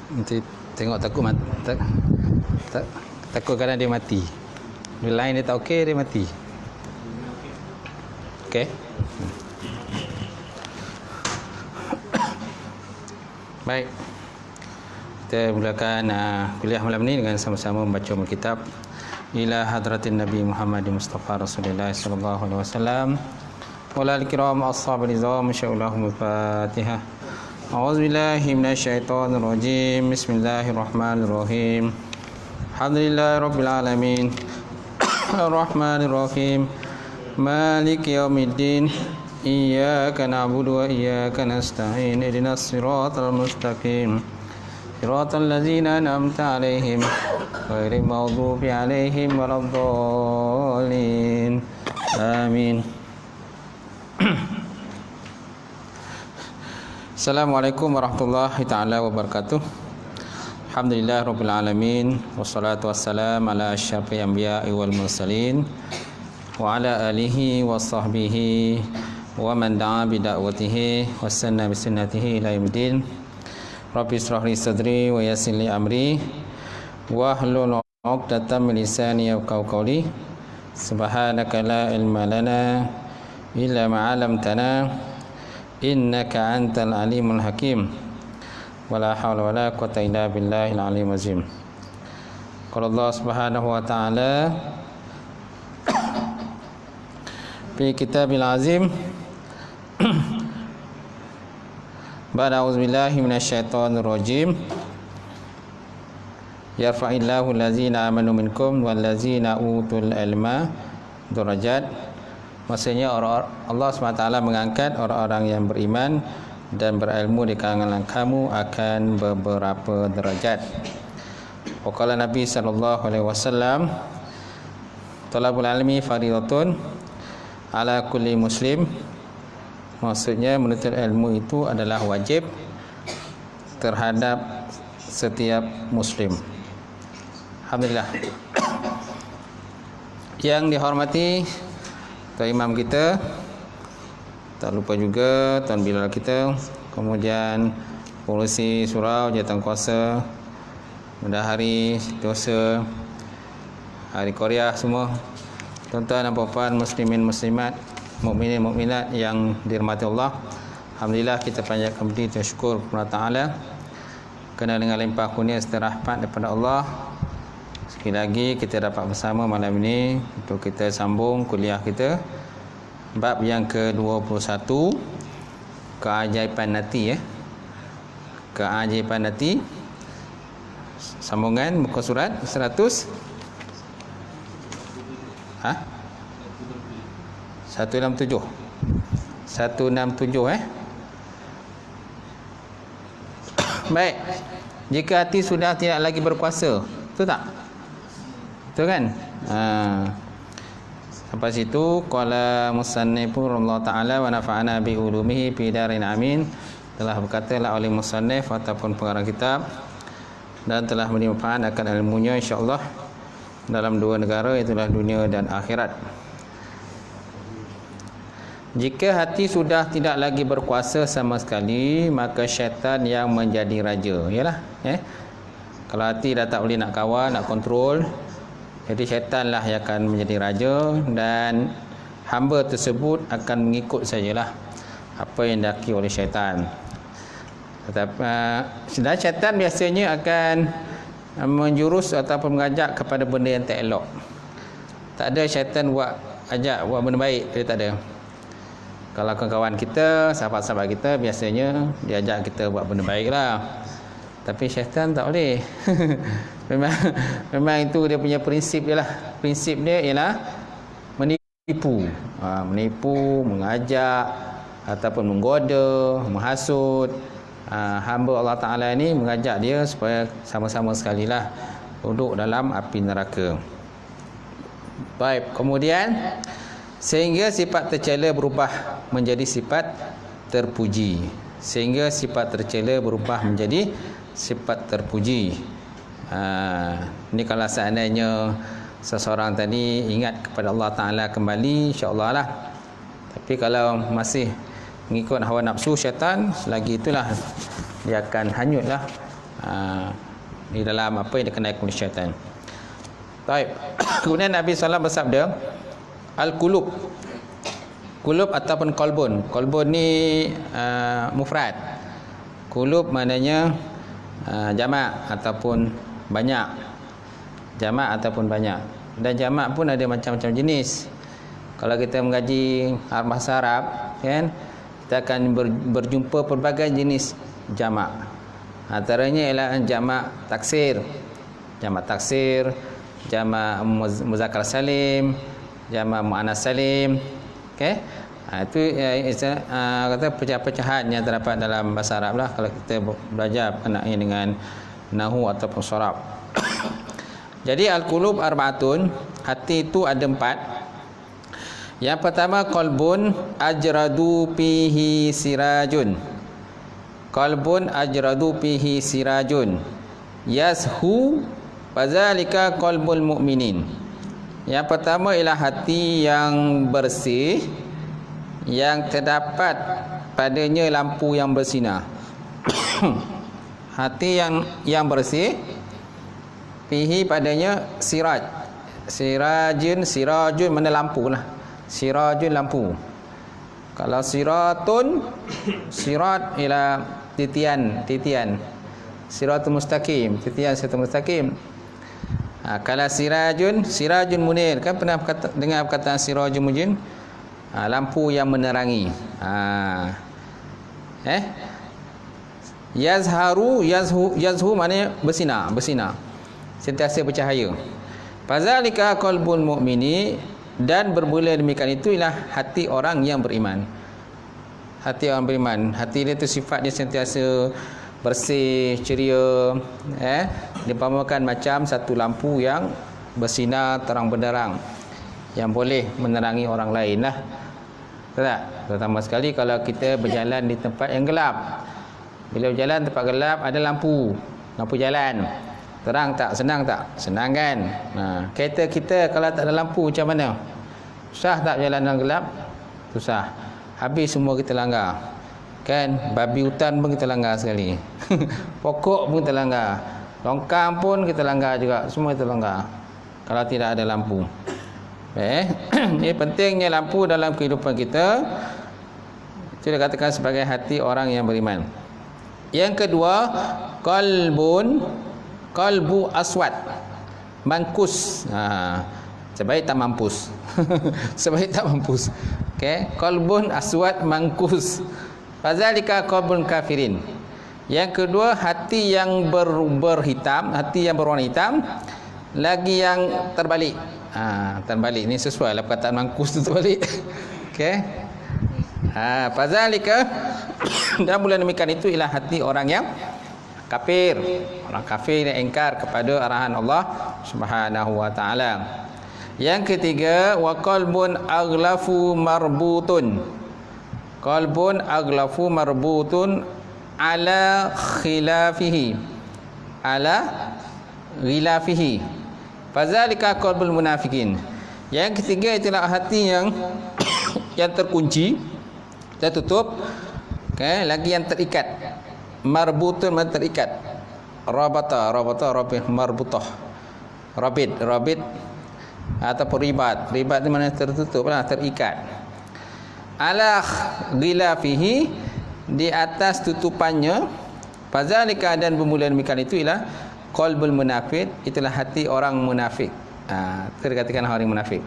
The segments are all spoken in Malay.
Nanti tengok takut takut kadang dia mati. Dia lain dia tak okey, dia mati. Okey. Baik. Kita mulakan kuliah malam ni dengan sama-sama membaca kitab ila hadratin Nabi Muhammad Mustafa Rasulullah sallallahu alaihi wasallam. Wal kiram ashabul nizam insyaallah Fatihah. A'udzu billahi minasyaitonir rajim. Bismillahirrahmanirrahim. Alhamdulillahirabbil alamin. Arrahmanir rahim. Maliki yaumiddin. Iyyaka na'budu wa iyyaka nasta'in. Ihdinas siratal mustaqim. Siratal ladzina an'amta 'alaihim ghairil maghdubi 'alaihim waladdallin. Amin. Assalamualaikum warahmatullahi taala wabarakatuh. Alhamdulillah rabbil alamin wassalatu wassalamu ala asyrafil anbiya'i wal mursalin wa ala alihi wa sahbihi wa man da'a bi da'watihi wassanna bi sunnatihi ila yaumil. Rabbi ishrah li sadri wa yassir li amri wa hlul 'uqdatam min lisani yafqahu qawli. Subhanaka la ilma lana illa ma 'allamtana innaka antal alimul hakim. Wala haula wala quwwata illa billahil aliyyil azim. Qala Allah Subhanahu wa ta'ala fi kitabil azim ba'da auzubillahi minasyaitonir rajim. Yarfa'illahu allazina amanu minkum wallazina utul ilma darajat. Maksudnya Allah SWT mengangkat orang-orang yang beriman dan berilmu di kalangan kamu akan beberapa derajat. Waqala Nabi SAW, talabul ilmi fardhatun ala kulli muslim. Maksudnya menuntut ilmu itu adalah wajib terhadap setiap muslim. Alhamdulillah. Yang dihormati Tuan Imam kita, tak lupa juga Tuan Bilal kita, kemudian pengurusi surau, jawatankuasa, bendahari, dosa, hari Korea semua, tuan-tuan dan puan-puan muslimin muslimat, mukminin mukminat yang dirahmati Allah. Alhamdulillah kita panjatkan budi dan syukur kepada Taala kerana dengan limpah kurnia serta rahmat daripada Allah, sekali lagi kita dapat bersama malam ini untuk kita sambung kuliah kita bab yang ke-21, keajaiban nanti, keajaiban nanti, sambungan muka surat 100 167 Baik. Jika hati sudah tidak lagi berkuasa, betul tak? Betul kan? Sampai situ qala musannifu Allah taala wa nafa'ana bi ulumihi fi darin amin. Telah berkatalah oleh musannif ataupun pengarang kitab dan telah bermanfaat akan ilmunya insya-Allah dalam dua negara, itulah dunia dan akhirat. Jika hati sudah tidak lagi berkuasa sama sekali, maka syaitan yang menjadi raja. Yalah, kalau hati dah tak boleh nak kawal, nak kontrol, jadi syaitanlah yang akan menjadi raja dan hamba tersebut akan mengikut sajalah apa yang daki oleh syaitan. Tetapi sedang syaitan biasanya akan menjurus ataupun mengajak kepada benda yang tak elok. Tak ada syaitan ajak buat benda baik, dia tak ada. Kalau kawan-kawan kita, sahabat-sahabat kita, biasanya dia ajak kita buat benda baik lah. Tapi syaitan tak boleh. memang itu dia punya prinsip dia lah. Prinsip dia ialah menipu, mengajak ataupun menggoda, menghasut. Hamba Allah Ta'ala ni mengajak dia supaya sama-sama sekali lah duduk dalam api neraka. Baik, kemudian sehingga sifat tercela berubah menjadi sifat terpuji. Sehingga sifat tercela berubah menjadi sifat terpuji. Ini kalau seandainya seseorang tadi ingat kepada Allah Ta'ala kembali, insya-Allah lah. Tapi kalau masih mengikut hawa nafsu syaitan, selagi itulah dia akan hanyutlah di dalam apa yang dikenai oleh syaitan. Baik. Kemudian Nabi SAW bersabda, al-qulub, qulub ataupun qalbun. Qalbun ni mufrad. Qulub maknanya jamak ataupun banyak. Jamak ataupun banyak. Dan jamak pun ada macam-macam jenis. Kalau kita mengaji bahasa Arab, kan, kita akan berjumpa pelbagai jenis jamak. Antaranya ialah jamak taksir, jamak muzakkar salim, jamak muannas salim. Okey. Itu kata pecahan-pecahan yang terdapat dalam bahasa Arab lah kalau kita belajar berkenaan dengan nahwu ataupun sharaf. Jadi al-qulub arba'atun, hati itu ada 4. Yang pertama, qalbun ajradu fihi sirajun. Qalbun ajradu fihi sirajun yashu fadzalika qalbul mu'minin. Yang pertama ialah hati yang bersih, yang terdapat padanya lampu yang bersinar. Hati yang bersih, fihi padanya siraj. Sirajun mana lampu lah. Sirajun lampu. Kalau sirat ialah titian. Siratul mustaqim, titian siratul mustaqim. Kalau sirajun munir, kan pernah dengar perkataan sirajun munir? Lampu yang menerangi. Yazhu maknanya bersinar. Sentiasa bercahaya. Fazalika qalbul mu'mini, dan bermula demikian itu ialah hati orang yang beriman. Hati orang beriman, hati dia tu sifat dia sentiasa bersih, ceria, diumpamakan macam satu lampu yang bersinar terang benderang yang boleh menerangi orang lain lah. Betul tak? Terutama sekali kalau kita berjalan di tempat yang gelap. Bila berjalan tempat gelap ada lampu jalan. Terang tak? Senang tak? Senang kan? Kereta kita kalau tak ada lampu macam mana? Susah tak berjalan dalam gelap? Susah. Habis semua kita langgar. Kan? Babi hutan pun kita langgar sekali. Pokok pun kita langgar. Longkang pun kita langgar juga. Semua kita langgar kalau tidak ada lampu. Ini pentingnya lampu dalam kehidupan kita. Itu dikatakan sebagai hati orang yang beriman. Yang kedua, qalbu aswad, mangkus. Sebaik tak mampus. Sebaik tak mampus. Okey, qalbun aswad mangkus. Fazalika qalbun kafirin. Yang kedua, hati yang berhitam, hati yang berwarna hitam, lagi yang terbalik. Terbalik ni sesuai lah perkataan mangkus tu terbalik. Okey. Fazalika dan bulan demikian itu ialah hati orang yang kafir. Orang kafir yang ingkar kepada arahan Allah Subhanahu wa taala. Yang ketiga, wa qalbun aghlafu marbutun. Qalbun aghlafu marbutun ala khilafihi. Ala ghilafihi. Fazalika qalbul munafikin. Yang ketiga itulah hati yang terkunci, tertutup, lagi yang terikat. Marbutun terikat. Rabata marbutah. Rabit ataupun ribat ni mana tertutup lah, terikat. Ala ghilafihi, di atas tutupannya. Fazalika, dan bermula demikian itu ialah qalbul munafik, itulah hati orang munafik. Itu dikatakan orang munafik.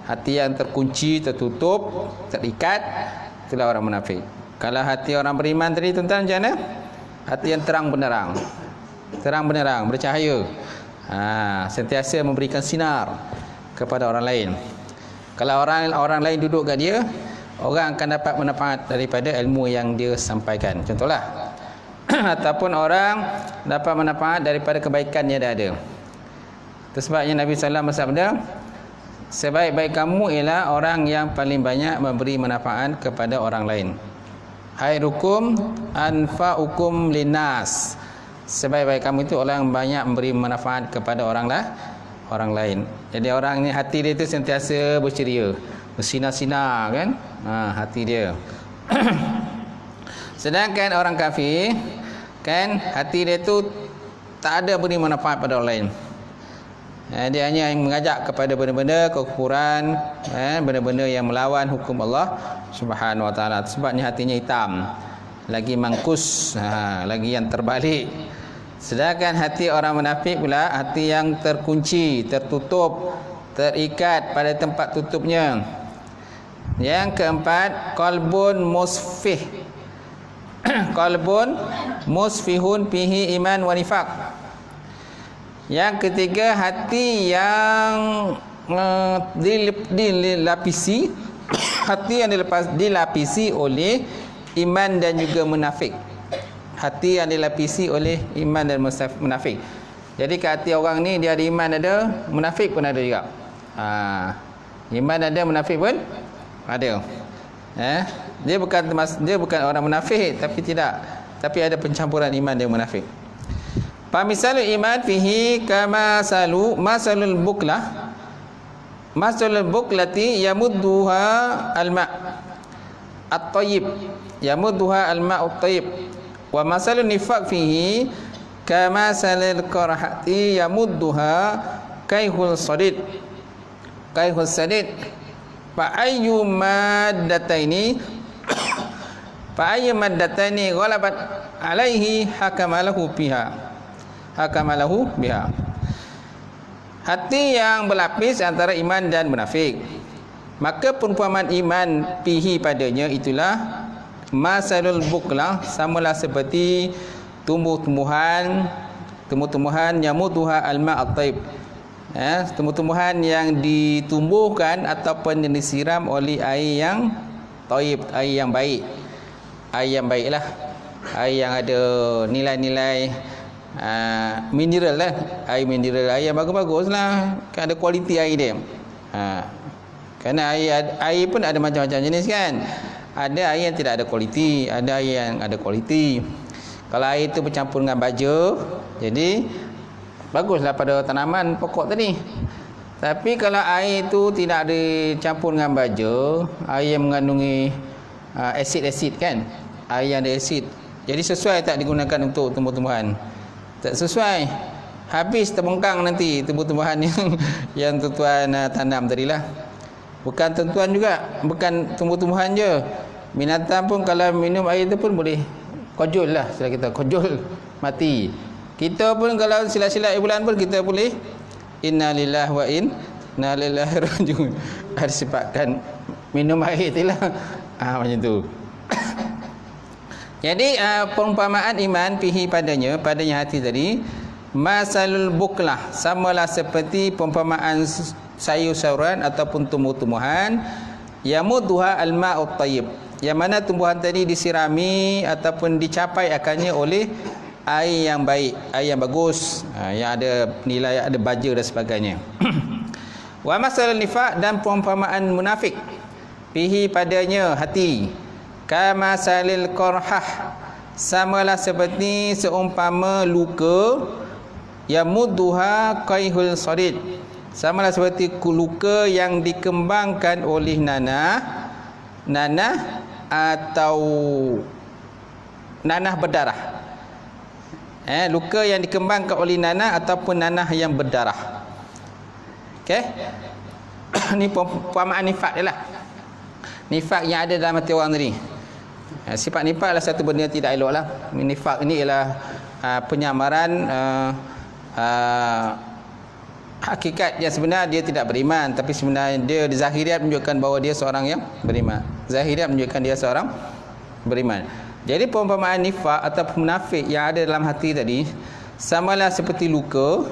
Hati yang terkunci, tertutup, terikat, itulah orang munafik. Kalau hati orang beriman tadi tuan-tuan macam mana? Hati yang terang benderang, bercahaya. Sentiasa memberikan sinar kepada orang lain. Kalau orang lain duduk kat dia, orang akan dapat manfaat daripada ilmu yang dia sampaikan. Contohlah. Ataupun orang dapat manfaat daripada kebaikan yang dia ada. Itu sebabnya Nabi SAW bersabda, sebaik-baik kamu ialah orang yang paling banyak memberi manfaat kepada orang lain. Khairukum anfa'ukum linnas. Sebaik-baik kamu itu orang yang banyak memberi manfaat kepada orang lain. Jadi orang ni hati dia itu sentiasa berceria, bersinar-sinar kan? Hati dia. Sedangkan orang kafir, Kan hati dia tu tak ada beri manfaat pada orang lain. Dia hanya mengajak kepada benda-benda kekufuran, benda-benda yang melawan hukum Allah Subhanahu Wa Taala. Sebabnya hatinya hitam, lagi mangkus, lagi yang terbalik. Sedangkan hati orang munafik pula hati yang terkunci, tertutup, terikat pada tempat tutupnya. Yang keempat, qalbun musfih. Qalbun musfihun fihi iman wa nifaq. Yang ketiga, hati yang dilapisi hati yang dilapisi oleh iman dan juga munafik. Hati yang dilapisi oleh iman dan munafik. Jadi kat hati orang ni dia ada iman ada, munafik pun ada juga. Iman ada, munafik pun ada. Dia bukan orang munafik, tapi ada pencampuran iman dan munafik. Pamisalul iman fihi kama masalul buklah. Masalul buklati yamudduha al-ma' at-tayyib. Yamudduha al-ma' at-tayyib. Wa masalun nifaq fihi kama salil qarhati yamudduha kaihul sadid. Kaihul sadid. Fa ayyu maddataini ghalabat alaihi hakamalahu biha. Hati yang berlapis antara iman dan munafik, maka perumpamaan iman pihi padanya itulah masalul buklah, samalah seperti tumbuh-tumbuhan yamutuha alma at-taib. Tumbuh-tumbuhan yang ditumbuhkan ataupun yang disiram oleh air yang taib, air yang baik. Air yang baiklah, air yang ada nilai-nilai mineral lah, air mineral, air yang bagus-bagus lah, kan ada kualiti air dia. Kerana air pun ada macam-macam jenis kan. Ada air yang tidak ada kualiti, ada air yang ada kualiti. Kalau air itu bercampur dengan baja, jadi baguslah pada tanaman pokok tadi. Tapi kalau air itu tidak dicampur dengan baja, air yang mengandungi asid-asid kan, air yang ada asid, jadi sesuai tak digunakan untuk tumbuh-tumbuhan? Tak sesuai, habis terbengkang nanti tumbuh-tumbuhan yang tuan tanam tadilah. Bukan tuan juga, bukan tumbuh-tumbuhan je, binatang pun kalau minum air itu pun boleh kojol lah, istilah kita kojol, mati. Kita pun kalau silat-silat air bulan pun kita boleh innalillahi wa inna ilaihi rajiun. Ada sifatkan minum air itulah. Macam tu. Jadi perumpamaan iman pihi padanya hati tadi, masalul buklah, samalah seperti perumpamaan sayur-sayuran ataupun tumbuh-tumbuhan yamudduha al-ma'ut tayyib, yang mana tumbuhan tadi disirami ataupun dicapai akannya oleh air yang baik, air yang bagus, yang ada nilai, ada baja dan sebagainya. Wa masalul nifaq, dan perumpamaan munafik pihi padanya hati, kama salil qarhah, samalah seperti seumpama luka, yamudduha qaihul sadid, samalah seperti luka yang dikembangkan oleh nanah atau nanah berdarah. Luka yang dikembangkan oleh nanah ataupun nanah yang berdarah. Okey. Ni perumpamaan nifak dia lah. Nifak yang ada dalam hati orang tadi. Sifat nifak adalah satu benda yang tidak elok lah. Nifak ini ialah penyamaran hakikat yang sebenar dia tidak beriman, tapi sebenarnya dia di zahiriat menunjukkan bahawa dia seorang yang beriman. Zahiriat menunjukkan dia seorang beriman. Jadi perumpamaan nifak atau munafik yang ada dalam hati tadi samalah seperti luka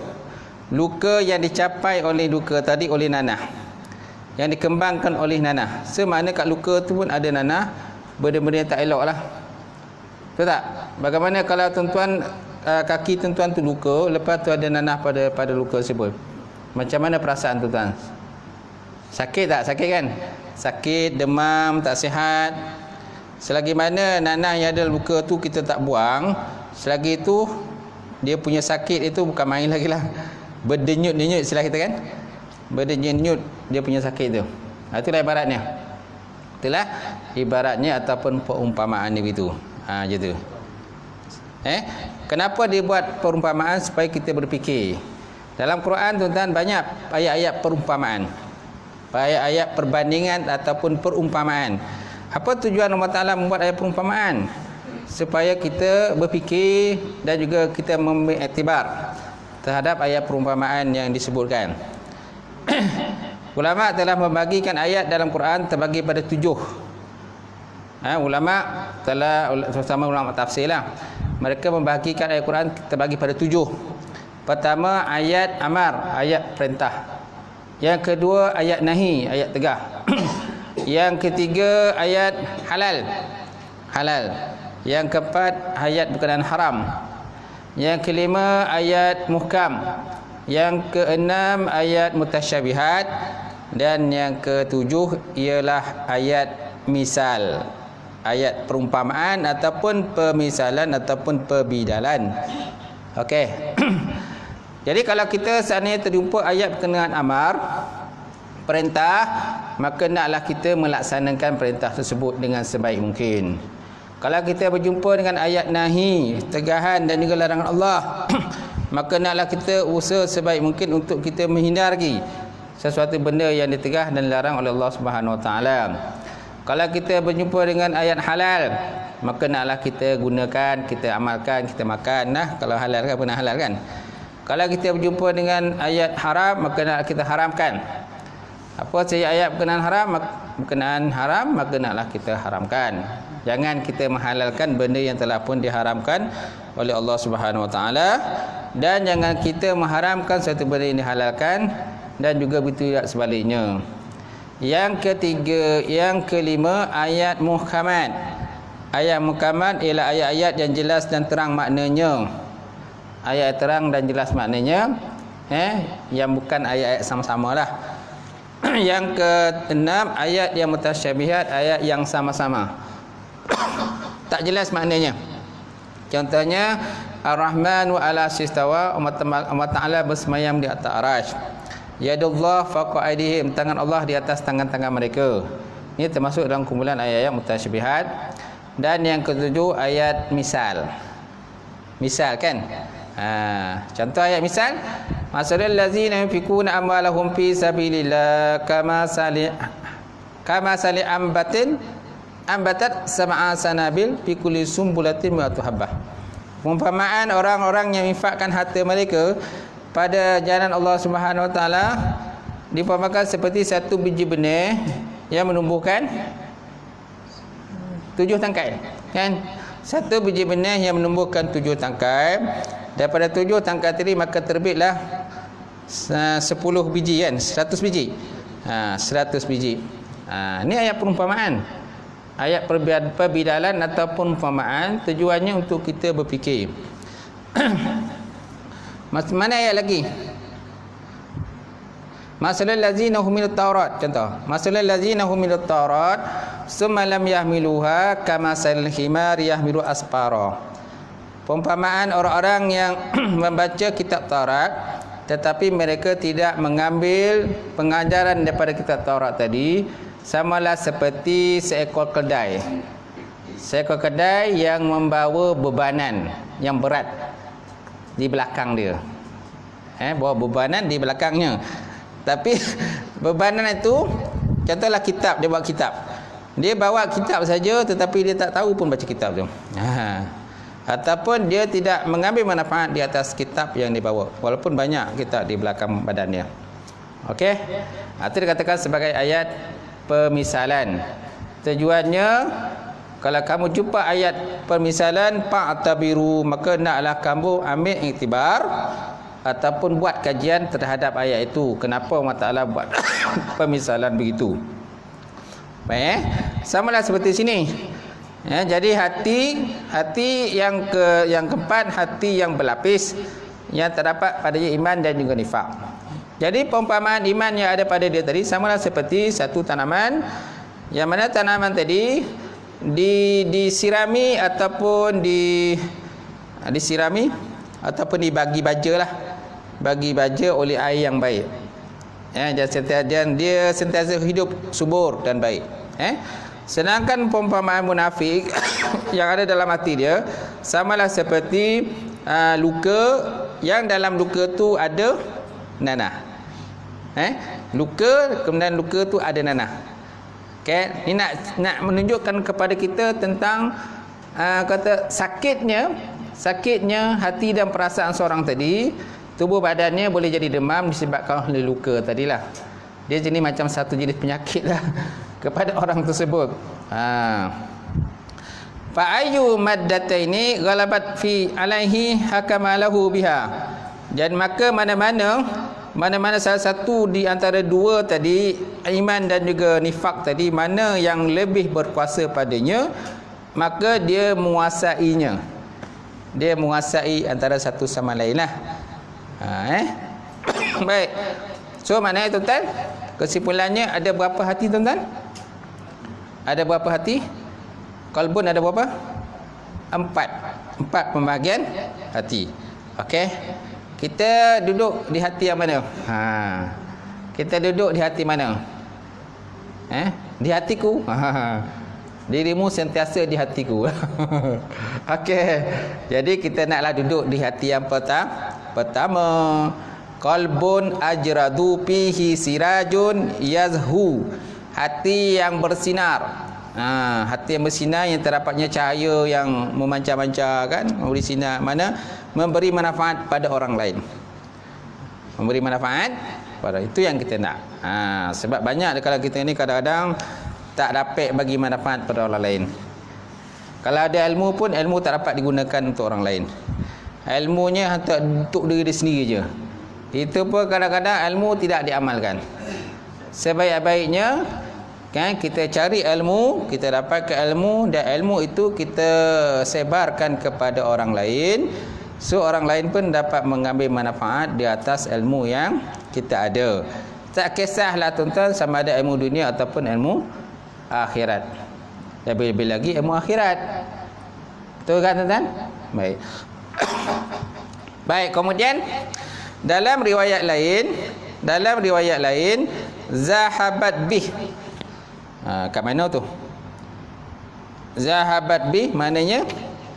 yang dicapai oleh luka tadi oleh nanah, yang dikembangkan oleh nanah. Semana kat luka tu pun ada nanah, benda-benda yang tak elok lah. Betul tak? Bagaimana kalau tuan-tuan kaki tuan-tuan tu luka, lepas tu ada nanah pada luka tersebut, macam mana perasaan tuan-tuan? Sakit tak? Sakit kan? Sakit, demam, tak sihat. Selagi mana nanah yang ada luka tu kita tak buang, selagi itu dia punya sakit itu bukan main lagi lah. Berdenyut-denyut istilah kita kan, berdenyut dia punya sakit tu. Itulah ibaratnya. Itulah ibaratnya ataupun perumpamaan dia begitu. Macam tu. Kenapa dia buat perumpamaan? Supaya kita berfikir. Dalam Quran tuan-tuan banyak ayat-ayat perumpamaan, ayat-ayat perbandingan ataupun perumpamaan. Apa tujuan Allah Ta'ala membuat ayat perumpamaan? Supaya kita berfikir dan juga kita mengiktibar terhadap ayat perumpamaan yang disebutkan. Ulama telah membagikan ayat dalam Quran terbagi pada 7. Ulama telah, terutama ulama tafsir lah, mereka membagikan ayat Quran terbagi pada 7. Pertama ayat amar, ayat perintah. Yang kedua ayat nahi, ayat tegah. Yang ketiga ayat halal. Yang keempat ayat berkenaan haram. Yang kelima ayat muhkam. Yang keenam ayat mutasyabihat. Dan yang ketujuh ialah ayat misal, ayat perumpamaan ataupun pemisalan ataupun perbidalan. Okey. Jadi kalau kita seandainya terjumpa ayat berkenaan amar, perintah, maka naklah kita melaksanakan perintah tersebut dengan sebaik mungkin. Kalau kita berjumpa dengan ayat nahi, tegahan dan juga larangan Allah, maka naklah kita usaha sebaik mungkin untuk kita menghindari sesuatu benda yang ditegah dan dilarang oleh Allah Subhanahu Wa Taala. Kalau kita berjumpa dengan ayat halal, maka naklah kita gunakan, kita amalkan, kita makan. Kalau halal kan, benar halal kan? Kalau kita berjumpa dengan ayat haram, maka nak kita haramkan. Apa saja ayat berkenaan haram, maka naklah kita haramkan. Jangan kita menghalalkan benda yang telah pun diharamkan oleh Allah Subhanahu Wa Taala, dan jangan kita mengharamkan satu benda yang dihalalkan, dan juga begitu sebaliknya. Yang ketiga, yang kelima ayat muhkamat. Ayat muhkamat ialah ayat-ayat yang jelas dan terang maknanya. Ayat terang dan jelas maknanya, yang bukan ayat-ayat sama-sama lah. Yang keenam ayat yang mutasyabihat, ayat yang sama-sama tak jelas maknanya. Contohnya Ar-Rahman wa ala sistawa, Allah Ta'ala bersemayam di atas arasy. Yadullah faqa aydihim, tangan Allah di atas tangan-tangan mereka. Ini termasuk dalam kumpulan ayat-ayat mutasyabihat. Dan yang ketujuh ayat misal. Misal kan? Contoh ayat misal, masalul ladzina yunfikuna amwalahum fi sabilillah kama sali ambatat sab'a sanabil fi kulli sumbulatin mi'atu habbah. Perumpamaan orang-orang yang infakkan harta mereka pada jalan Allah Subhanahu Wa Taala diumpamakan seperti satu biji benih yang menumbuhkan 7 tangkai, kan? Satu biji benih yang menumbuhkan 7 tangkai. Daripada 7 tangkai tadi maka terbitlah 10 biji kan, 100 biji. 100 biji. Ini ayat perumpamaan. Ayat perbidalan ataupun perumpamaan, tujuannya untuk kita berfikir. Mana ayat lagi? Masalul ladzina humilut Taurat, contoh. Masalul ladzina humilut Taurat summa lam yahmiluha kamasalil himar yahmilu asfara. Perumpamaan orang-orang yang membaca kitab Taurat tetapi mereka tidak mengambil pengajaran daripada kitab Taurat tadi, samalah seperti seekor kedai. Seekor kedai yang membawa bebanan yang berat di belakang dia. Bawa bebanan di belakangnya. Tapi bebanan itu, contohlah kitab, dia bawa kitab. Dia bawa kitab saja tetapi dia tak tahu pun baca kitab tu. Ataupun dia tidak mengambil manfaat di atas kitab yang dibawa, walaupun banyak kitab di belakang badannya. Okey? Itu dikatakan sebagai ayat pemisalan. Tujuannya, kalau kamu jumpa ayat pemisalan fa'tabiru, maka naklah kamu ambil iktibar ataupun buat kajian terhadap ayat itu. Kenapa Allah Ta'ala buat pemisalan begitu? Baik, samalah seperti sini. Jadi hati yang keempat, hati yang berlapis yang terdapat padanya iman dan juga nifak. Jadi perumpamaan iman yang ada pada dia tadi samalah seperti satu tanaman, yang mana tanaman tadi disirami ataupun disirami ataupun dibagi baja lah, bagi baja oleh air yang baik. Dan dia sentiasa hidup subur dan baik. Sedangkan perumpamaan munafik yang ada dalam hati dia samalah seperti luka yang dalam luka tu ada nanah. Luka, kemudian luka tu ada nanah. Okey, ni nak menunjukkan kepada kita tentang kata sakitnya hati dan perasaan seorang tadi. Tubuh badannya boleh jadi demam disebabkan oleh luka tadilah. Dia jenis macam satu jenis penyakit lah kepada orang tersebut. Fa ayyu maddataini ghalabat fi alaihi hakama lahu biha. Dan maka mana-mana salah satu di antara dua tadi, iman dan juga nifak tadi, mana yang lebih berkuasa padanya, maka dia menguasainya. Dia menguasai antara satu sama lain lah. Baik. So maknanya tuan-tuan, kesimpulannya ada berapa hati tuan-tuan? Ada berapa hati? Qalbun ada berapa? 4 pembahagian hati. Okey. Kita duduk di hati yang mana? Kita duduk di hati mana? Di hatiku. Dirimu sentiasa di hatiku. Okey. Jadi kita naklah duduk di hati yang pertama. Qalbun ajradu fihi sirajun yazhu. Hati yang bersinar. Hati yang bersinar, yang terdapatnya cahaya yang memancar-mancar kan, memberi sinar, mana memberi manfaat pada orang lain. Memberi manfaat pada itu yang kita nak. Sebab banyak kalau kita ni kadang-kadang tak dapat bagi manfaat pada orang lain. Kalau ada ilmu pun ilmu tak dapat digunakan untuk orang lain. Ilmunya untuk diri dia sendiri je. Itu pun kadang-kadang ilmu tidak diamalkan. Sebaik-baiknya kan kita cari ilmu, kita dapatkan ilmu, dan ilmu itu kita sebarkan kepada orang lain, so orang lain pun dapat mengambil manfaat di atas ilmu yang kita ada. Tak kisahlah tuan-tuan sama ada ilmu dunia ataupun ilmu akhirat. Lebih-lebih lagi ilmu akhirat. Betul kan tuan-tuan? Baik. Baik, kemudian dalam riwayat lain zahabat bih. Kat mana tu? Zahabat bih maknanya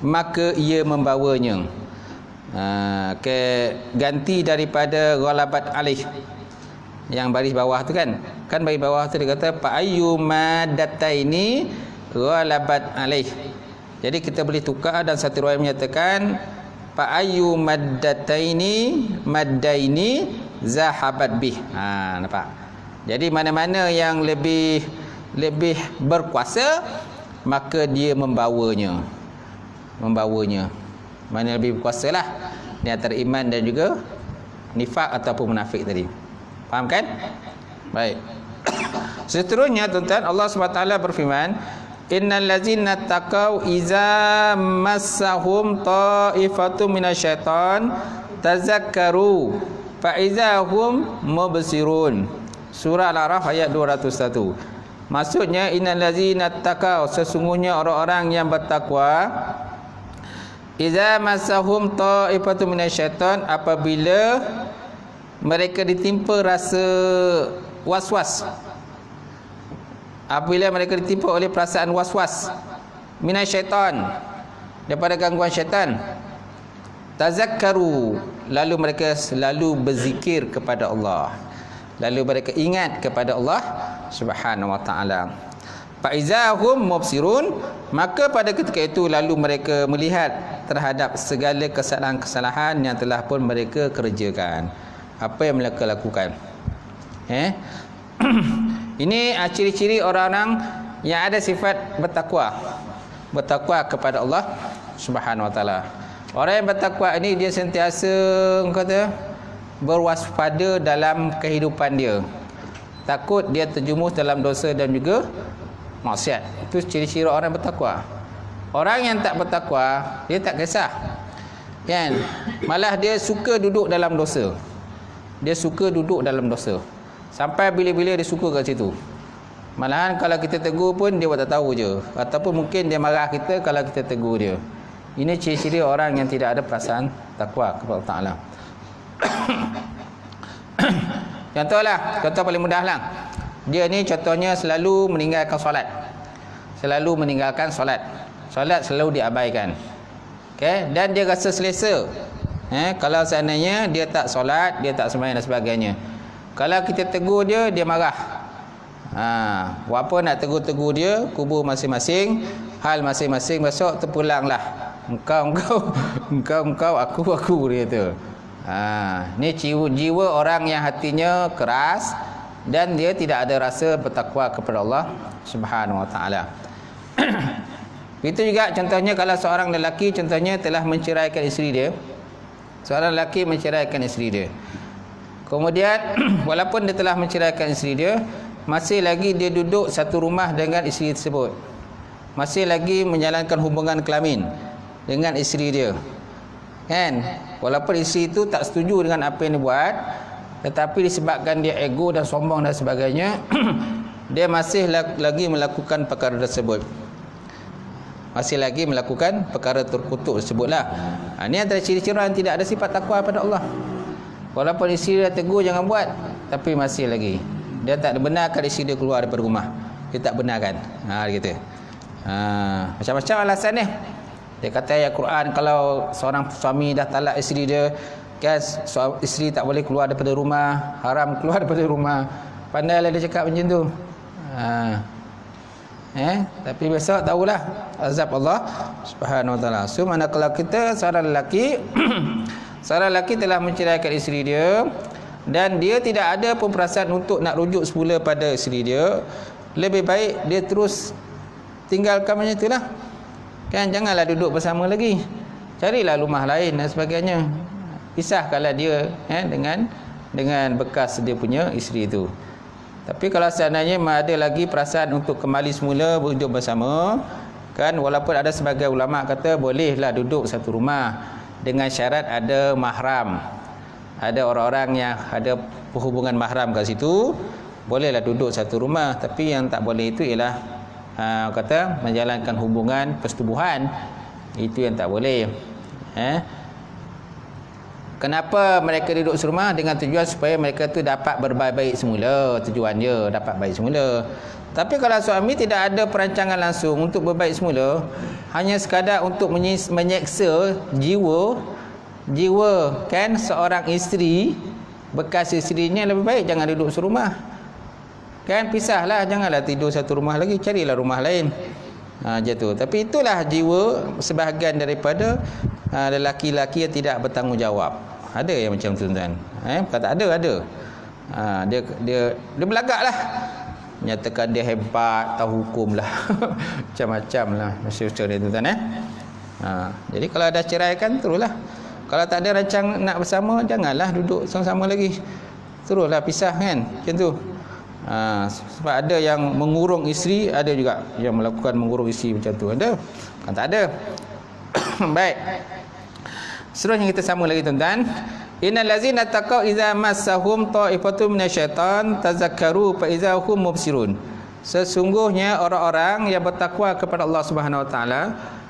maka ia membawanya. Ganti daripada ghalabat alaih. Yang baris bawah tu kan? Kan baris bawah tu dia kata fa ayyu maddataini ghalabat alaih. Jadi kita boleh tukar, dan satu riwayat menyatakan fa ayyu maddaini zahabat bih. Nampak? Jadi mana-mana yang lebih berkuasa, maka dia membawanya. Mana lebih berkuasa lah di antara iman dan juga nifak ataupun munafik tadi. Faham kan? Baik. Seterusnya tuan-tuan, Allah SWT berfirman, innal ladzina taqaw iza massahum ta'ifatun minasyaitan tazakkaru fa iza hum mubsirun. Surah Al-A'raf ayat 201. Maksudnya innal ladzina taqaw, sesungguhnya orang-orang yang bertakwa, iza massahum ta'ifatun minasyaitan, apabila mereka ditimpa rasa was-was, apabila mereka ditimpa oleh perasaan was-was minasyaitan, daripada gangguan syaitan, tazakkaru, lalu mereka selalu berzikir kepada Allah, lalu mereka ingat kepada Allah Subhanahu wa taala. Fa izahum mubsirun, maka pada ketika itu lalu mereka melihat terhadap segala kesalahan-kesalahan yang telah pun mereka kerjakan, apa yang mereka lakukan. Ini ciri-ciri orang-orang yang ada sifat bertakwa kepada Allah Subhanahu wa taala. Orang yang bertakwa ini dia sentiasa kata berwaspada dalam kehidupan dia. Takut dia terjumus dalam dosa dan juga maksiat. Itu ciri-ciri orang yang bertakwa. Orang yang tak bertakwa, dia tak kisah. Kan? Malah dia suka duduk dalam dosa. Sampai bila-bila dia suka kat situ. Malahan kalau kita tegur pun dia buat tak tahu je. Ataupun mungkin dia marah kita kalau kita tegur dia. Ini ciri-ciri orang yang tidak ada perasaan takwa kepada Allah Ta'ala. Contoh paling mudah lah. Dia ni contohnya selalu meninggalkan solat. Solat selalu diabaikan. Okay? Dan dia rasa selesa. Kalau seandainya dia tak solat, dia tak sembahyang dan sebagainya. Kalau kita tegur dia, dia marah. Buat apa nak tegur-tegur dia, kubur masing-masing, hal masing-masing, besok terpulanglah. Engkau, aku dia tu. Ni jiwa orang yang hatinya keras dan dia tidak ada rasa bertakwa kepada Allah Subhanahu wa taala. Itu juga contohnya kalau seorang lelaki contohnya telah menceraikan isteri dia. Seorang lelaki menceraikan isteri dia. Kemudian walaupun dia telah menceraikan isteri dia, masih lagi dia duduk satu rumah dengan isteri tersebut. Masih lagi menjalankan hubungan kelamin dengan isteri dia. Kan? Walaupun isteri itu tak setuju dengan apa yang dia buat, tetapi disebabkan dia ego dan sombong dan sebagainya, dia masih lagi melakukan perkara tersebut. Masih lagi melakukan perkara terkutuk tersebutlah. Ini antara ciri-ciri orang yang tidak ada sifat takwa pada Allah. Walaupun isteri dia tegur jangan buat, tapi masih lagi dia tak benarkan isteri dia keluar daripada rumah. Dia tak benarkan. Gitu. Macam-macam alasan ni. Dia kata ayat Quran kalau seorang suami dah talak isteri dia, kan, isteri tak boleh keluar daripada rumah, haram keluar daripada rumah. Pandailah dia cakap macam tu. Tapi besok tahulah azab Allah Subhanahu wa taala. So manakala kita seorang lelaki telah menceraikan isteri dia dan dia tidak ada pun perasaan untuk nak rujuk semula pada isteri dia, lebih baik dia terus tinggalkan macam itulah. Kan, janganlah duduk bersama lagi. Carilah rumah lain dan sebagainya. Pisahkanlah dia dengan bekas dia punya isteri itu. Tapi kalau seandainya ada lagi perasaan untuk kembali semula berhidup bersama, kan, walaupun ada sebagai ulama kata bolehlah duduk satu rumah dengan syarat ada mahram. Ada orang-orang yang ada hubungan mahram kat situ, bolehlah duduk satu rumah. Tapi yang tak boleh itu ialah kata menjalankan hubungan persetubuhan. Itu yang tak boleh. Kenapa mereka duduk serumah? Dengan tujuan supaya mereka tu dapat berbaik-baik semula. Tujuan dia dapat baik semula. Tapi kalau suami tidak ada perancangan langsung untuk berbaik semula, hanya sekadar untuk menyeksa jiwa kan seorang isteri, bekas isterinya, lebih baik jangan duduk serumah. Kan, pisahlah, janganlah tidur satu rumah lagi, carilah rumah lain. Jatuh. Tapi itulah jiwa sebahagian daripada lelaki-lelaki yang tidak bertanggungjawab. Ada yang macam tu, tuan. Kata ada. Dia belagaklah. Nyatakan dia hebat, tahu hukum lah. Macam-macam lah maksud dia, tuan. Jadi kalau dah ceraikan, teruslah. Kalau tak ada rancang nak bersama, janganlah duduk sama-sama lagi. Teruslah pisah, kan? Macam tu. Sebab ada yang mengurung isteri, ada juga yang melakukan mengurung isteri macam tu. Ada? Kan tak ada. Baik. Seterusnya kita sambung lagi, tuan-tuan. Innal ladzina taqaw idza massahum ta'ifatun minasyaitan tazakkaru fa idza hum mubsirun. Sesungguhnya orang-orang yang bertakwa kepada Allah Subhanahu wa taala,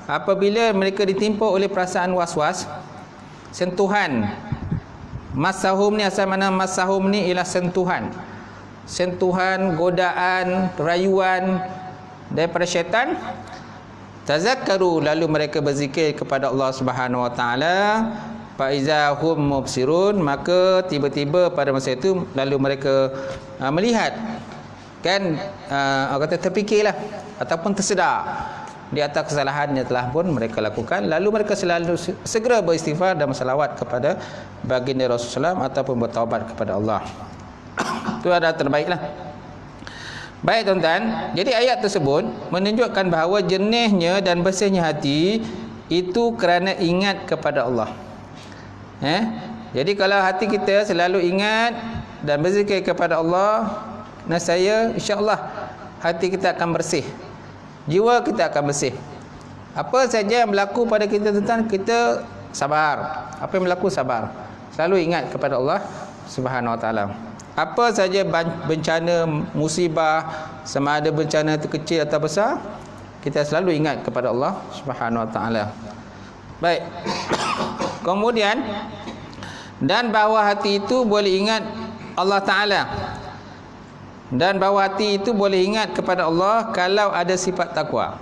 apabila mereka ditimpa oleh perasaan was-was, sentuhan. Massahum ni asal mana massahum ni ialah sentuhan. Sentuhan, godaan, rayuan daripada syaitan. Tazakkaru, lalu mereka berzikir kepada Allah Subhanahu wa taala, fa iza hum mubsirun, maka tiba-tiba pada masa itu lalu mereka melihat, kan, kata terfikirlah ataupun tersedar di atas kesalahan yang telah pun mereka lakukan, lalu mereka selalu segera beristighfar dan berselawat kepada baginda Rasulullah ataupun bertaubat kepada Allah. Itu adalah terbaiklah. Baik, tuan-tuan, jadi ayat tersebut menunjukkan bahawa jernihnya dan bersihnya hati itu kerana ingat kepada Allah. Jadi kalau hati kita selalu ingat dan berzikir kepada Allah, nescaya insya-Allah hati kita akan bersih. Jiwa kita akan bersih. Apa saja yang berlaku pada kita, tuan-tuan, kita sabar. Apa yang berlaku, sabar. Selalu ingat kepada Allah Subhanahu wa taala. Apa saja bencana, musibah, sama ada bencana itu kecil atau besar, kita selalu ingat kepada Allah Subhanahu wa taala. Baik. Kemudian, dan bahawa hati itu boleh ingat Allah taala. Dan bahawa hati itu boleh ingat kepada Allah kalau ada sifat takwa.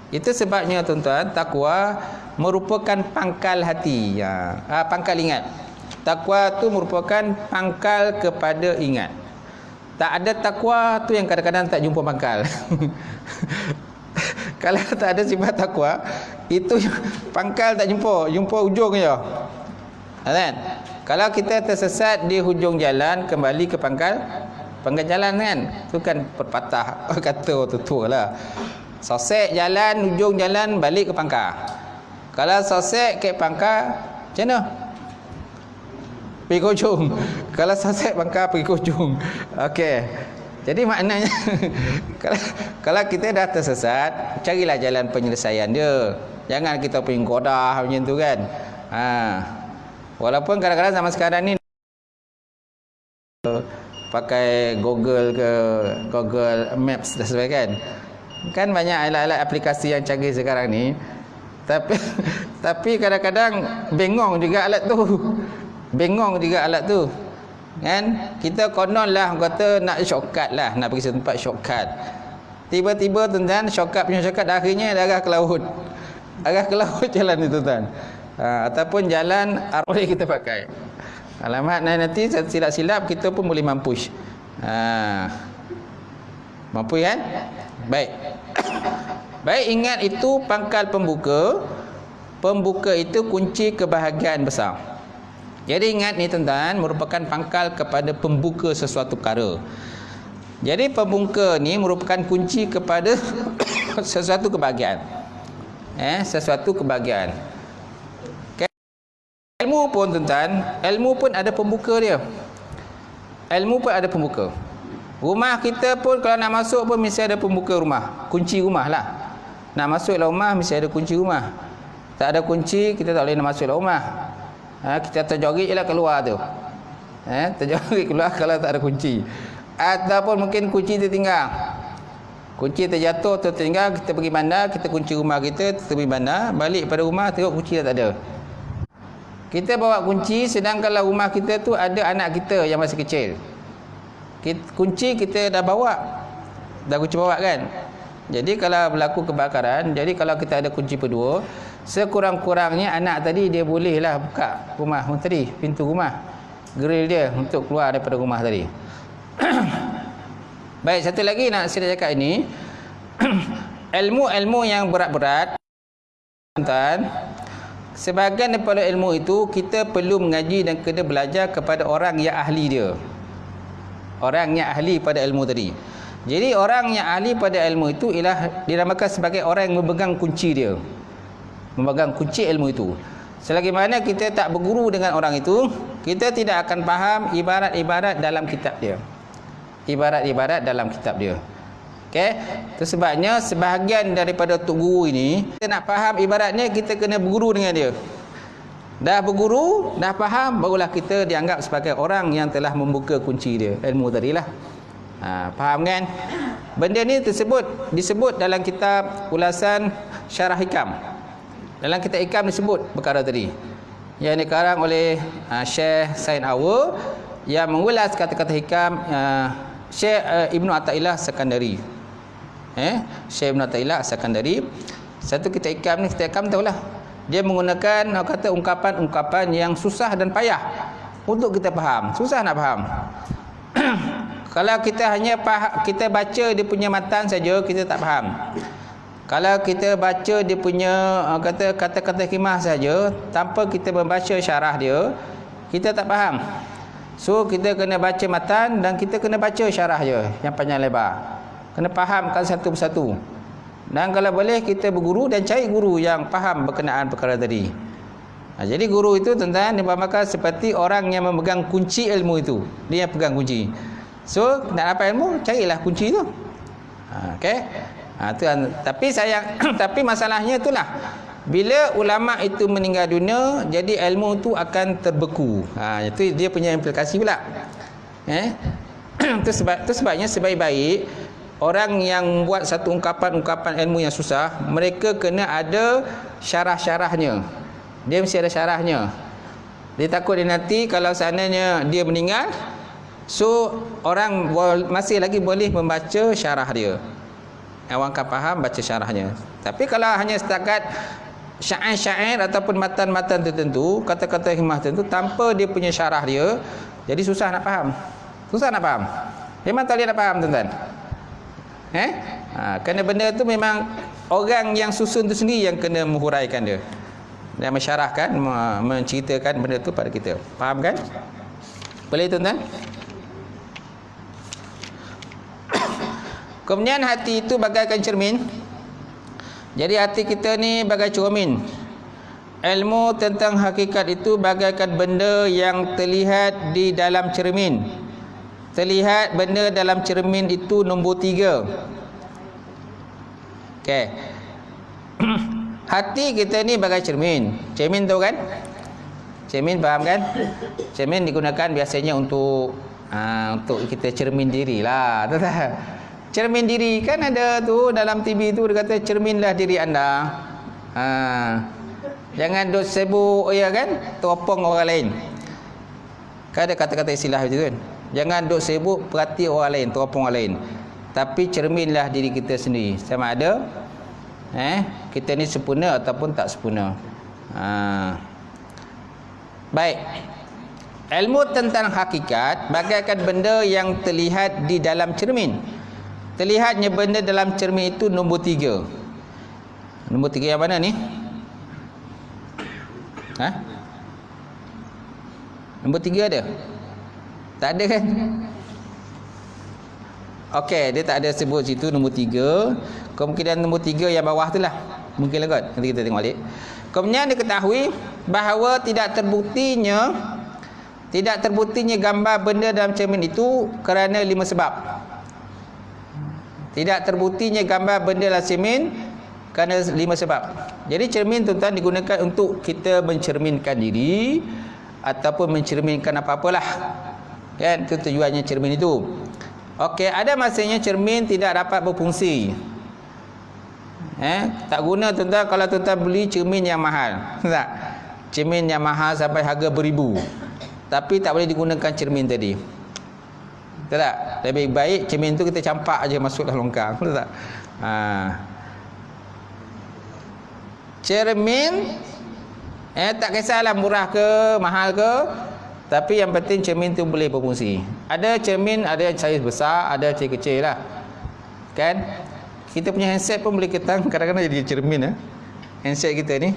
Itu sebabnya tuan-tuan, takwa merupakan pangkal hati. Pangkal ingat. Takwa tu merupakan pangkal kepada ingat. Tak ada takwa tu yang kadang-kadang tak jumpa pangkal. Kalau tak ada sifat takwa, itu pangkal tak jumpa ujung je. Kan? Kalau kita tersesat di hujung jalan, kembali ke pangkal jalan kan. Tu kan pepatah kata tu lah. Sosek jalan, ujung jalan, balik ke pangkal. Kalau sosek ke pangkal, macam mana? Pergi ke ujung. Kalau sosek pangkal, pergi ke ujung. Okey. Jadi maknanya kalau kita dah tersesat, carilah jalan penyelesaian dia. Jangan kita pergi godah macam tu kan. Walaupun kadang-kadang zaman sekarang ni pakai Google Maps dan sebagainya kan banyak alat-alat aplikasi yang canggih sekarang ni, tapi kadang-kadang bengong juga alat tu kan. Kita konon lah kata nak shortcut lah, nak pergi tempat shortcut, tiba-tiba tuan-tuan shortcut akhirnya arah ke laut jalan ni tuan-tuan. Ataupun jalan boleh kita pakai alamat, nanti silap-silap kita pun boleh mampus. Mampu kan? Baik. Baik, ingat itu pangkal pembuka. Pembuka itu kunci kebahagiaan besar. Jadi ingat ni tuan-tuan merupakan pangkal kepada pembuka sesuatu perkara. Jadi pembuka ni merupakan kunci kepada sesuatu kebahagiaan. Sesuatu kebahagiaan. Ilmu pun tuan-tuan, ilmu pun ada pembuka dia. Ilmu pun ada pembuka. Rumah kita pun kalau nak masuk pun mesti ada pembuka rumah. Kunci rumah lah. Nak masuk dalam rumah mesti ada kunci rumah. Tak ada kunci, kita tak boleh nak masuk dalam rumah. Kita terjoget je lah keluar tu. Terjoget keluar kalau tak ada kunci. Ataupun mungkin kunci tertinggal. Kunci terjatuh, tertinggal, kita pergi bandar, kita kunci rumah kita, kita pergi bandar, balik pada rumah tengok kunci dah tak ada. Kita bawa kunci, sedang kalau rumah kita tu ada anak kita yang masih kecil. Kunci kita dah kunci bawa kan. Jadi kalau berlaku kebakaran, jadi kalau kita ada kunci kedua, sekurang-kurangnya anak tadi dia bolehlah buka rumah tadi, pintu rumah, grill dia untuk keluar daripada rumah tadi. Baik, satu lagi nak saya cakap ini. Ilmu-ilmu yang berat-berat, tuan-tuan, sebahagian daripada ilmu itu kita perlu mengaji dan kena belajar kepada orang yang ahli dia. Orang yang ahli pada ilmu tadi. Jadi orang yang ahli pada ilmu itu ialah dinamakan sebagai orang yang memegang kunci dia. Memegang kunci ilmu itu. Selagi mana kita tak berguru dengan orang itu, kita tidak akan faham ibarat-ibarat dalam kitab dia. Ibarat-ibarat dalam kitab dia. Okey? Itu sebabnya sebahagian daripada tok guru ini, kita nak faham ibaratnya kita kena berguru dengan dia. Dah berguru, dah faham, barulah kita dianggap sebagai orang yang telah membuka kunci dia, ilmu tadilah. Faham kan? Benda ni disebut dalam kitab ulasan Syarah Hikam. Dalam kitab Hikam disebut perkara tadi. Yang dikarang oleh Syekh Said Awar yang mengulas kata-kata hikam Syekh Ibnu Athaillah Sekandari. Syekh Ibnu Athaillah Sekandari. Satu kitab Hikam ni, kitab Hikam tahulah. Dia menggunakan kata ungkapan-ungkapan yang susah dan payah untuk kita faham. Susah nak faham. Kalau kita hanya kita baca dia punya matan saja, kita tak faham. Kalau kita baca dia punya kata-kata hikmah saja tanpa kita membaca syarah dia, kita tak faham. So kita kena baca matan dan kita kena baca syarah dia yang panjang lebar. Kena fahamkan satu persatu. Dan kalau boleh kita berguru dan cari guru yang faham berkenaan perkara tadi. Jadi guru itu tuan-tuan diumpamakan seperti orang yang memegang kunci ilmu itu. Dia yang pegang kunci. So nak dapat ilmu, carilah kunci itu. Okey. Tapi masalahnya itulah, bila ulama itu meninggal dunia, jadi ilmu itu akan terbeku. Itu dia punya implikasi pula. Itu sebabnya sebaik-baik orang yang buat satu ungkapan ilmu yang susah, mereka kena ada syarah-syarahnya. Dia mesti ada syarahnya. Dia takut dia nanti kalau seandainya dia meninggal, so orang masih lagi boleh membaca syarah dia. Orang akan faham baca syarahnya. Tapi kalau hanya setakat syair-syair ataupun matan-matan tertentu, kata-kata hikmah tertentu tanpa dia punya syarah dia, jadi susah nak faham. Susah nak faham. Memang tak boleh nak faham, tuan-tuan. Kerana benda tu memang orang yang susun tu sendiri yang kena menghuraikan dia dan mensyarahkan, menceritakan benda tu pada kita. Faham kan? Boleh, tuan-tuan? Kemudian hati itu bagaikan cermin. Jadi hati kita ni bagai cermin. Ilmu tentang hakikat itu bagaikan benda yang terlihat di dalam cermin. Terlihat benda dalam cermin itu nombor 3. Okey. Hati kita ni bagai cermin. Cermin tahu kan? Cermin faham kan? Cermin digunakan biasanya untuk kita cermin dirilah. Cermin diri kan ada tu dalam TV tu dia kata cerminlah diri anda. Jangan duk sibuk ya kan, teropong orang lain. Kan ada kata-kata istilah macam tu kan. Jangan duk sibuk perhati orang lain, teropong orang lain. Tapi cerminlah diri kita sendiri. Sama ada kita ni sempurna ataupun tak sempurna. Baik. Ilmu tentang hakikat bagaikan benda yang terlihat di dalam cermin. Terlihatnya benda dalam cermin itu nombor 3. Nombor 3 yang mana ni? Nombor 3 ada? Tak ada kan? Okey, dia tak ada sebut situ nombor 3. Kemungkinan nombor 3 yang bawah tu lah. Mungkin lah kot. Nanti kita tengok balik. Kemudian diketahui bahawa tidak terbuktinya gambar benda dalam cermin itu kerana 5 sebab. Tidak terbuktinya gambar benda dalam cermin kerana 5 sebab. Jadi cermin tuan-tuan digunakan untuk kita mencerminkan diri ataupun mencerminkan apa-apalah. Kan, itu tujuannya cermin itu. Okey, ada masanya cermin tidak dapat berfungsi. Tak guna tuan-tuan kalau tuan-tuan beli cermin yang mahal. Tak? Cermin yang mahal sampai harga beribu. Tapi tak boleh digunakan cermin tadi. Betul tak? Lebih baik cermin tu kita campak aja masuk dalam longkang. Betul tak? Cermin tak kisahlah murah ke mahal ke, tapi yang penting cermin tu boleh berfungsi. Ada cermin ada yang saiz besar, ada saiz kecil lah. Kan? Kita punya handset pun boleh ketang kadang-kadang jadi cermin. Handset kita ni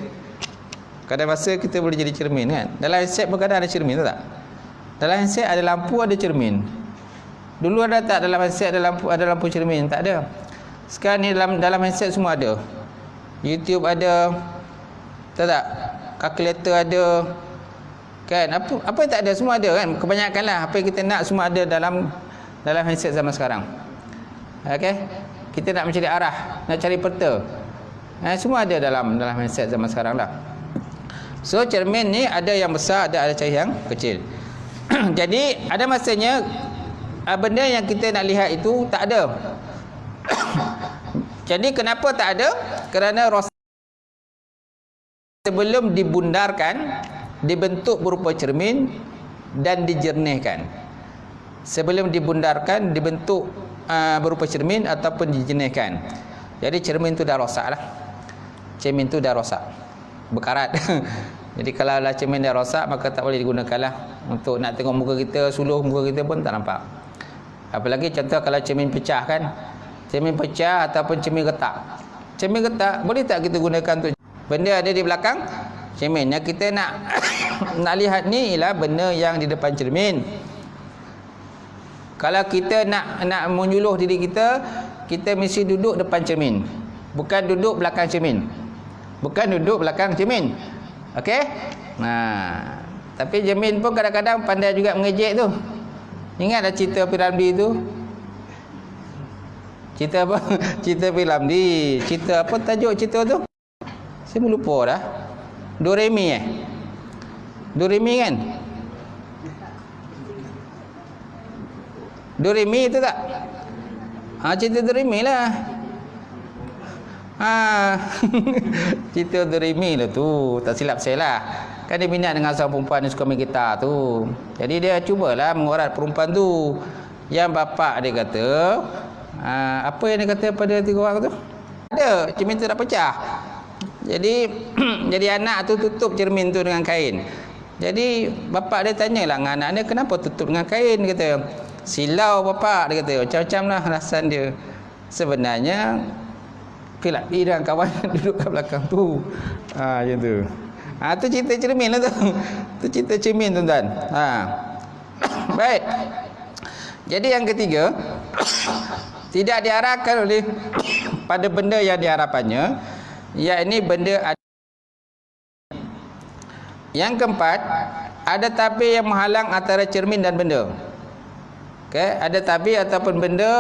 kadang masa kita boleh jadi cermin kan. Dalam handset pun kadang ada cermin, tahu tak? Dalam handset ada lampu, ada cermin. Dulu ada tak dalam handset ada lampu cermin? Tak ada. Sekarang ni dalam handset semua ada. YouTube ada. Tahu tak? Kalkulator ada. Kan? Apa yang tak ada semua ada kan? Kebanyakanlah apa yang kita nak semua ada dalam handset zaman sekarang. Okey? Kita nak mencari arah, nak cari peta. Semua ada dalam handset zaman sekarang lah. So cermin ni ada yang besar, ada cari yang kecil. Jadi ada masanya benda yang kita nak lihat itu tak ada. Jadi kenapa tak ada? Kerana rosak sebelum dibundarkan dibentuk berupa cermin dan dijernihkan. Sebelum dibundarkan dibentuk berupa cermin ataupun dijernihkan. Jadi cermin tu dah rosak lah. Cermin tu dah rosak, berkarat. Jadi kalau lah cermin dah rosak, maka tak boleh digunakan lah. Untuk nak tengok muka kita, suluh muka kita pun tak nampak. Apalagi contoh kalau cermin pecah kan. Cermin pecah ataupun cermin retak. Cermin retak boleh tak kita gunakan untuk benda ada di belakang cermin. Yang kita nak nak lihat ni ialah benda yang di depan cermin. Kalau kita nak menyuluh diri kita, kita mesti duduk depan cermin. Bukan duduk belakang cermin. Bukan duduk belakang cermin. Okey? Tapi cermin pun kadang-kadang pandai juga mengejek tu. Ingatlah cerita Piramli tu? Cerita apa? Cerita Piramli. Cerita apa tajuk cerita tu? Saya lupa dah. Doremi Doremi kan? Doremi tu tak? Cerita Doremi lah. Cerita Doremi lah tu. Tak silap saya lah. Kan dia minat dengan seorang perempuan yang suka main gitar tu. Jadi dia cubalah mengorat perempuan tu. Yang bapak dia kata, apa yang dia kata pada 3 orang tu? ada, cermin tu dah pecah. Jadi jadi anak tu tutup cermin tu dengan kain. Jadi bapak dia tanyalah dengan anak dia, kenapa tutup dengan kain? Dia kata, silau bapak, dia kata. Macam-macam lah alasan dia. Sebenarnya Laki dan kawan duduk kat belakang tu. Macam tu. Tu cerita cermin lah tu. Tu cerita cermin tuan-tuan. Baik. Jadi yang ketiga, tidak diarahkan oleh pada benda yang diharapkannya, yakni benda. Yang keempat, ada tabir yang menghalang antara cermin dan benda. Okey, ada tabir ataupun benda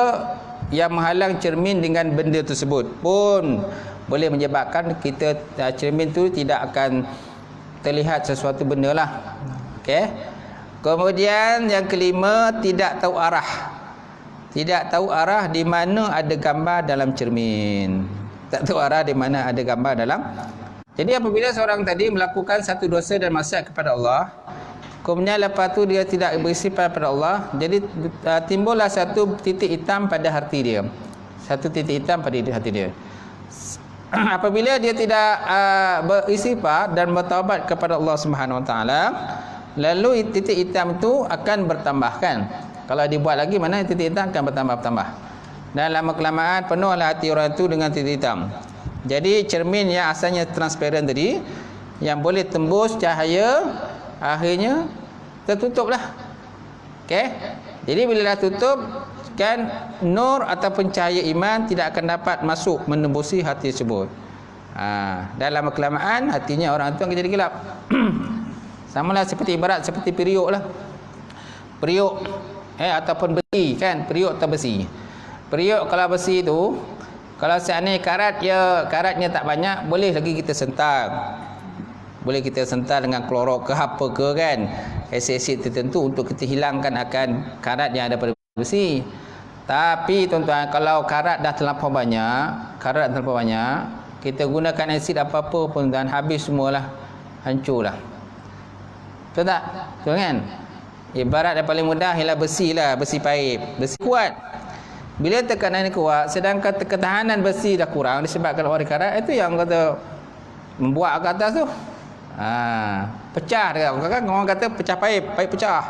yang menghalang cermin dengan benda tersebut pun boleh menyebabkan kita cermin tu tidak akan terlihat sesuatu benda lah. Okey. Kemudian yang kelima, tidak tahu arah. Tidak tahu arah di mana ada gambar dalam cermin. Tak tahu arah di mana ada gambar dalam. Jadi apabila seorang tadi melakukan satu dosa dan maksiat kepada Allah, kemudian lepas tu dia tidak bersifat pada Allah, jadi timbullah satu titik hitam pada hati dia. Satu titik hitam pada hati dia. Apabila dia tidak beristighfar dan bertaubat kepada Allah Subhanahu Wa Taala, lalu titik hitam itu akan bertambahkan. Kalau dibuat lagi, mana titik hitam akan bertambah-tambah. Dan lama kelamaan penuhlah hati orang itu dengan titik hitam. Jadi cermin yang asalnya transparan tadi, yang boleh tembus cahaya, akhirnya tertutuplah. Okey. Jadi bila dah tutup, kan nur ataupun cahaya iman tidak akan dapat masuk menembusi hati tersebut. Dalam kelamaan hatinya orang itu akan jadi gelap. Samalah seperti ibarat seperti periuk lah. Periuk ataupun besi kan, periuk atau besi. Periuk kalau besi tu, kalau seandainya karatnya tak banyak, boleh lagi kita sental. Boleh kita sental dengan klorok ke apa ke kan, asid-asid tertentu untuk kita hilangkan akan karat yang ada pada besi. Tapi tuan-tuan, kalau karat dah terlampau banyak, kita gunakan asid apa-apa pun dan habis semualah, hancurlah. Betul tak? Betul kan? Ibarat yang paling mudah ialah besi lah, besi paip, besi kuat. Bila tekanan kuat, sedangkan ketahanan besi dah kurang disebabkan oleh karat, itu yang kata membuat ke atas tu. Pecah dia. Kan orang kata pecah paip pecah.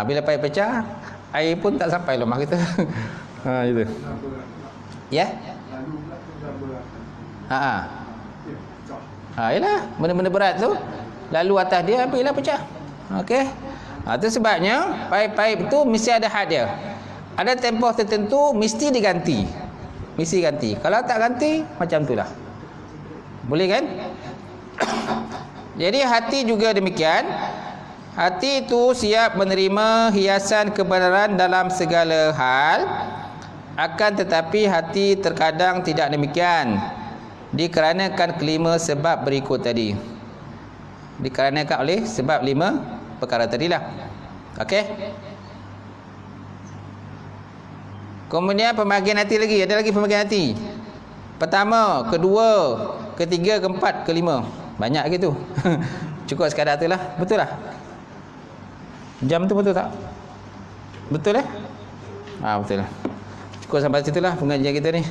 Bila paip pecah, air pun tak sampai rumah kita. Itu. Ya? Yalah, benda-benda berat tu lalu atas dia, bila pecah. Okey. Itu sebabnya paip-paip tu mesti ada had dia. Ada tempoh tertentu mesti diganti. Mesti ganti. Kalau tak ganti, macam itulah. Boleh kan? Jadi hati juga demikian. Hati itu siap menerima hiasan kebenaran dalam segala hal. Akan tetapi hati terkadang tidak demikian. Dikarenakan kelima sebab berikut tadi. Dikarenakan oleh sebab 5 perkara tadilah. Okey. Kemudian pembahagian hati lagi. Ada lagi pembahagian hati. Pertama, kedua, ketiga, keempat, kelima. Banyak lagi tu. Cukup sekadar tu lah. Betul lah. Jam tu betul tak? Betul betul lah. Cukup sampai situ lah pengajian kita ni.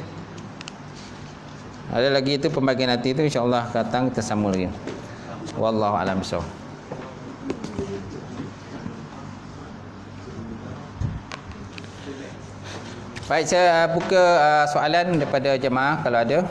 Ada lagi itu pembahagian hati tu, insya-Allah datang kita sambung lagi. Wallahu a'lam bishawab. Baik, saya buka soalan daripada jemaah kalau ada.